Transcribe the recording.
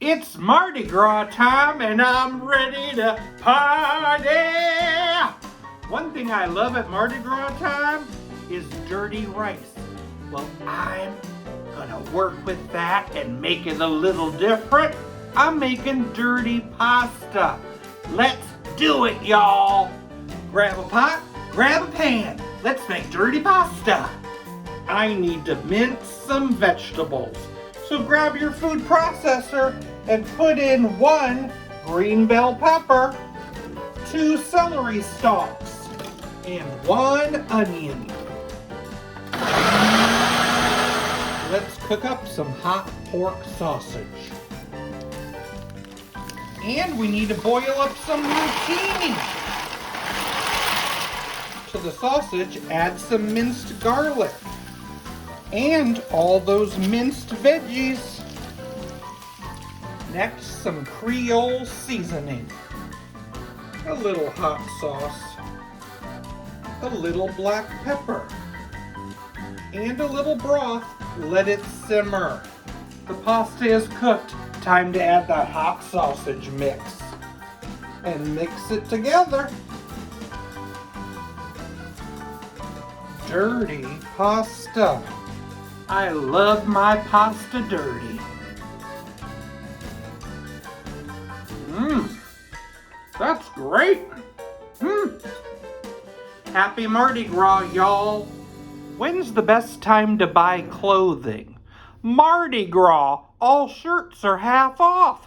It's Mardi Gras time and I'm ready to party! One thing I love at Mardi Gras time is dirty rice. Well, I'm gonna work with that and make it a little different. I'm making dirty pasta. Let's do it, y'all! Grab a pot, grab a pan. Let's make dirty pasta. I need to mince some vegetables. So grab your food processor and put in 1 green bell pepper, 2 celery stalks, and 1 onion. Let's cook up some hot pork sausage. And we need to boil up some rotini. To the sausage, add some minced garlic. And all those minced veggies. Next, some creole seasoning. A little hot sauce. A little black pepper. And a little broth. Let it simmer. The pasta is cooked. Time to add that hot sausage mix. And mix it together. Dirty pasta. I love my pasta dirty. That's great. Happy Mardi Gras, y'all. When's the best time to buy clothing? Mardi Gras, all shirts are half off.